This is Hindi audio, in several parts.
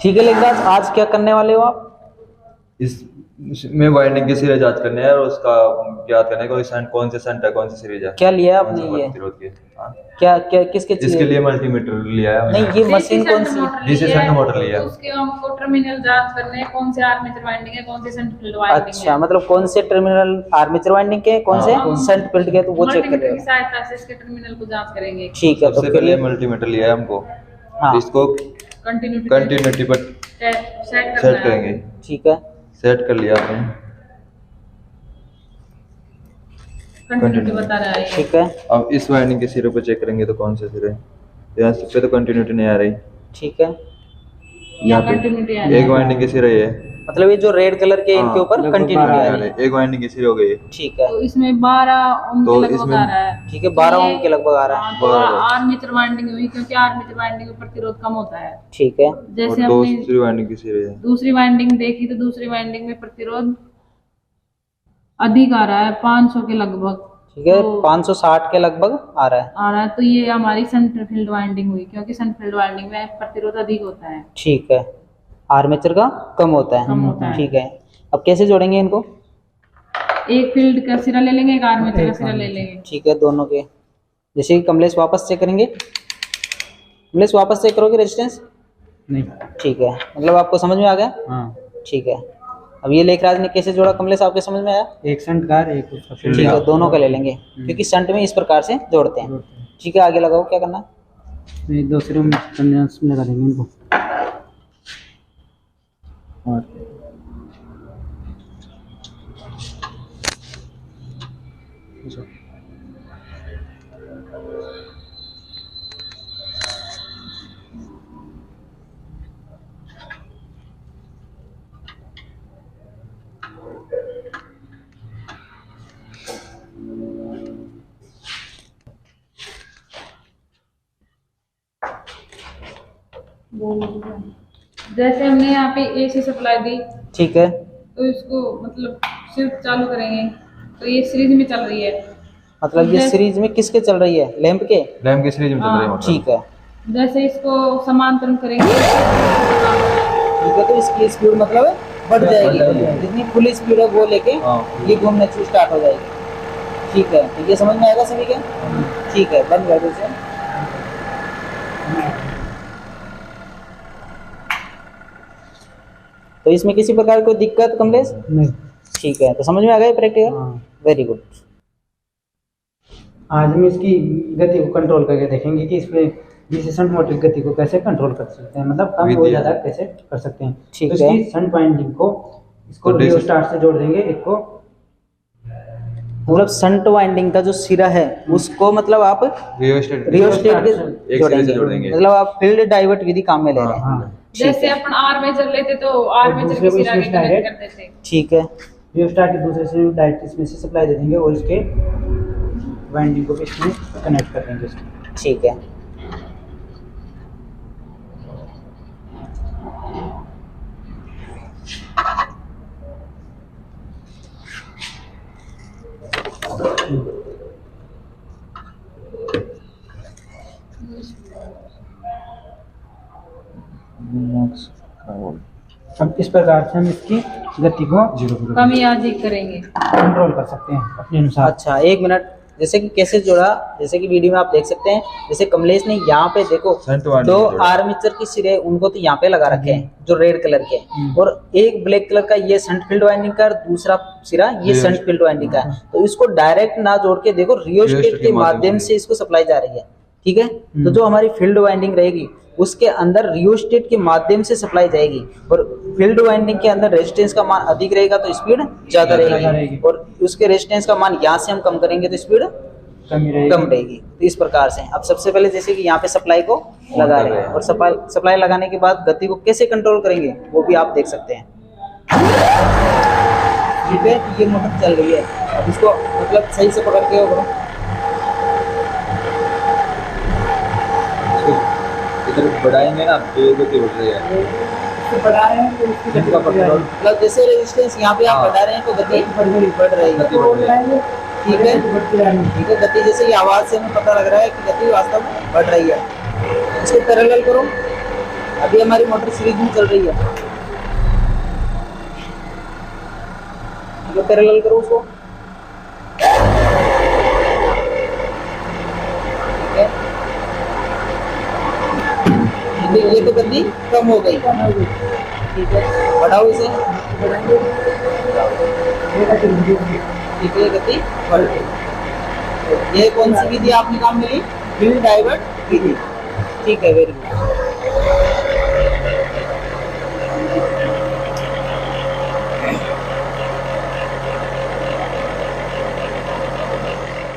ठीक है लिंगराज, आज क्या करने वाले हो आप? इसमें वाइंडिंग की सीरीज जांच करनी है और उसका याद करने का कौन से सेंट है, कौन सी सीरीज है, क्या लिया कौन आपने सा ये? प्रतिरोध की। हाँ, क्या क्या किसके इसके लिए? लिए मल्टीमीटर लिया है हमने। नहीं, ये मशीन कौन सी? डीसी शंट मोटर लिया है। उसके हमको टर्मिनल जांच करने हैं, कौन से आर्मेचर वाइंडिंग है, कौन से शंट फील्ड वाइंडिंग है। अच्छा, मतलब कौन से टर्मिनल आर्मेचर वाइंडिंग के, कौन से शंट फील्ड के, तो वो चेक कर मल्टीमीटर रहे की हो। सहायता से इसके टर्मिनल को जांच करेंगे। ठीक है, तो सबसे फिर पहले ये मल्टीमीटर लिया है हमको। हाँ इसको कंटिन्यूटी पर सेट सेट करेंगे। ठीक है, सेट कर लिया आपने। कंटिन्यूटी बता रहा है। ठीक है, अब इस वाइंडिंग के सिरे पे चेक करेंगे तो कौन से सिरे, यहाँ पे तो कंटिन्यूटी नहीं आ रही। ठीक है, यहाँ कंटिन्यूटी आ पे रही एक वाइंडिंग के सिरे है, मतलब ये जो रेड कलर के इनके ऊपर कंटिन्यूटी आ रही है। एक वाइंडिंग के सिरे हो गई। ठीक है, तो इसमें 12 ओम तो के लगभग इसमें- आ रहा है। ठीक है, 12 ओम के लगभग आ रहा है। तो आर्मेचर वाइंडिंग हुई, क्योंकि आर्मेचर वाइंडिंग में प्रतिरोध कम होता है। ठीक है, और जैसे हमने दूसरी वाइंडिंग की सिरे है। दूसरी वाइंडिंग देखी तो दूसरी वाइंडिंग में प्रतिरोध अधिक आ रहा है, 500 के लगभग। ठीक है, तो 560 के लगभग आ रहा है। आ रहा है, तो ये हमारी शंट फील्ड वाइंडिंग हुई, क्योंकि शंट फील्ड वाइंडिंग में प्रतिरोध अधिक होता है। ठीक है, आर्मेचर का कम होता है। कम होता है। ठीक है, अब कैसे जोड़ेंगे इनको? एक फील्ड का सिरा ले लेंगे, एक आर्मेचर का सिरा ले लेंगे। ठीक है, दोनों के। जैसे कि कमलेश वापस चेक करेंगे, कमलेश वापस चेक करोगे रेजिस्टेंस? नहीं। ठीक है, मतलब आपको समझ में आ गया? हाँ, ठीक है, अब ये लेखराज ने कैसे जोड़ा कमलेश, आपके समझ में आया? एक शंट कार एक उसका फील्ड। ठीक है, दोनों का ले लेंगे, क्योंकि शंट में इस प्रकार से जोड़ते हैं। ठीक है, आगे लगाओ, क्या करना है? दूसरे में टर्मिनल्स में लगा देंगे इनको। और जैसे हमने यहाँ पे एसी सप्लाई दी, ठीक है, तो इसको मतलब शिफ्ट चालू करेंगे, तो ये सीरीज में चल रही है। मतलब ये सीरीज में किसके चल रही है? लैंप के? लैम्प की सीरीज में चल रही है मोटर। ठीक है, जैसे इसको समांतर करेंगे, ठीक है, तो इसकी स्पीड मतलब बढ़ जाएगी, जितनी फुल स्पीड है वो लेके ये घूमने से स्टार्ट हो जाएगी। ठीक है, तो ये समझ में आएगा सभी के? ठीक है, बंद कर दो इसे। तो इसमें किसी प्रकार की कोई दिक्कत कमलेश? नहीं। ठीक है, तो समझ में आ गया प्रैक्टिकल? हाँ। Very good. आज हम इसकी गति को कंट्रोल करके देखेंगे कि इसमें डीसी शंट मोटर की गति को कैसे कंट्रोल कर सकते हैं, मतलब कम और ज़्यादा कैसे कर सकते हैं। ठीक तो है। इसकी शंट वाइंडिंग को इसको तो रियो स्टार्ट से जोड़ देंगे एक को। मतलब शंट वाइंडिंग का जो सिरा है उसको मतलब आप रियोस्टेट रियोस्टेट एक सिरे से जोड़ देंगे। मतलब आप फील्ड डाइवर्ट विधि काम में ले रहे हैं। हाँ, जैसे अपन आर्मेचर लेते तो आर्मेचर दूसरे के को सिरा के इसमें कनेक्ट direct- कर देते। ठीक है, रियो स्टार्ट के दूसरे से डायरेक्ट इसमें से सप्लाई दे देंगे और इसके वाइंडिंग को भी इसमें कनेक्ट कर देंगे इसमें। ठीक है, अब इस प्रकार से हम इसकी गति को कम या अधिक करेंगे। कंट्रोल कर सकते हैं अपने अनुसार। अच्छा, एक मिनट। जैसे कि कैसे जोड़ा, जैसे कि वीडियो में आप देख सकते हैं, जैसे कमलेश ने यहाँ पे देखो शंट वाइंडिंग दो जोड़ा। आर्मेचर की सिरे उनको तो यहाँ पे लगा रखे हैं जो रेड कलर के, और एक ब्लैक कलर का ये शंट फील्ड वाइंडिंग का, और दूसरा सिरा ये शंट फील्ड वाइंडिंग का है। तो इसको डायरेक्ट ना जोड़ के देखो रियोस्टेट के माध्यम से इसको सप्लाई जा रही है। ठीक है, तो जो हमारी फील्ड वाइंडिंग रहेगी उसके अंदर रियोस्टेट के माध्यम से सप्लाई जाएगी, और फील्ड वाइंडिंग के अंदर रेजिस्टेंस का मान अधिक रहेगा तो स्पीड ज्यादा रहेगी, और उसके रेजिस्टेंस का मान यहाँ से हम कम करेंगे तो स्पीड कम रहेगी। तो इस प्रकार से अब सबसे पहले जैसे कि यहाँ पे सप्लाई को लगा रहे हैं, और सप्लाई लगाने के बाद गति को कैसे कंट्रोल करेंगे वो भी आप देख सकते हैं। ठीक है, ये मोटर चल रही है, अब इसको मतलब सही से पकड़ के करो। इधर बढ़ाएंगे ना तो ये गति बढ़ रही है। इसको बढ़ा रहे हैं तो इसकी गति का कंट्रोल, मतलब जैसे रेजिस्टेंस यहाँ पे आप बढ़ा रहे हैं तो गति बढ़ रही है। ठीक है, ठीक है, गति जैसे ये आवाज से हमें पता लग रहा है कि गति वास्तव में बढ़ रही है। इसको पैरेलल करो। अभी हमारी मोटर सीरीज में चल रही है, पैरेलल करो उसको, ठीक है। ये तो गति कम हो गई, ठीक है, बढ़ाओ इसे, ठीक है, गति बढ़ गई। ये कौन सी विधि आपने काम मिली? फील्ड डाइवर्ट विधि, ठीक है, वेरी गुड।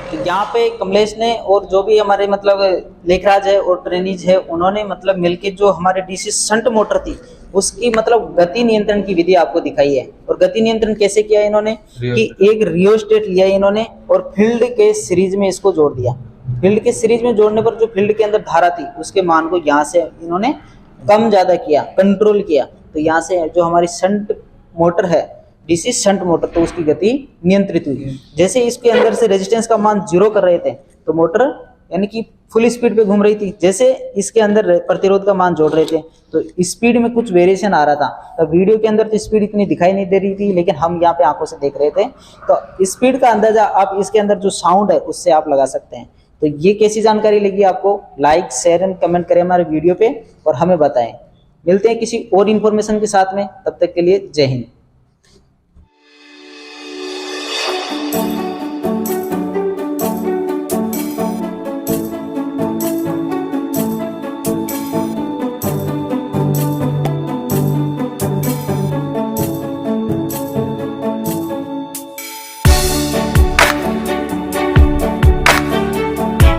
तो यहाँ पे कमलेश ने और जो भी हमारे मतलब लेखराज है और ट्रेनीज है, उन्होंने मतलब मिलके जो हमारे डीसी शंट मोटर थी उसकी मतलब गति नियंत्रण की विधि आपको दिखाई है। और गति नियंत्रण कैसे किया इन्होंने कि एक रियोस्टेट लिया इन्होंने और फील्ड के सीरीज में इसको जोड़ दिया। फील्ड के सीरीज में जोड़ने पर जो फील्ड के अंदर धारा थी उसके मान को यहाँ से इन्होंने कम ज्यादा किया, कंट्रोल किया। तो यहाँ से जो हमारी शंट मोटर है, डीसी शंट मोटर, तो उसकी गति नियंत्रित हुई। जैसे इसके अंदर से रेजिस्टेंस का मान 0 कर रहे थे तो मोटर यानी कि फुल स्पीड पे घूम रही थी। जैसे इसके अंदर प्रतिरोध का मान जोड़ रहे थे तो स्पीड में कुछ वेरिएशन आ रहा था। तो वीडियो के अंदर तो स्पीड इतनी दिखाई नहीं दे रही थी, लेकिन हम यहाँ पे आंखों से देख रहे थे। तो स्पीड का अंदाजा आप इसके अंदर जो साउंड है उससे आप लगा सकते हैं। तो ये कैसी जानकारी लगी आपको? लाइक, शेयर एंड कमेंट करें हमारे वीडियो पे और हमें बताएं। मिलते हैं किसी और इन्फॉर्मेशन के साथ में, तब तक के लिए जय हिंद।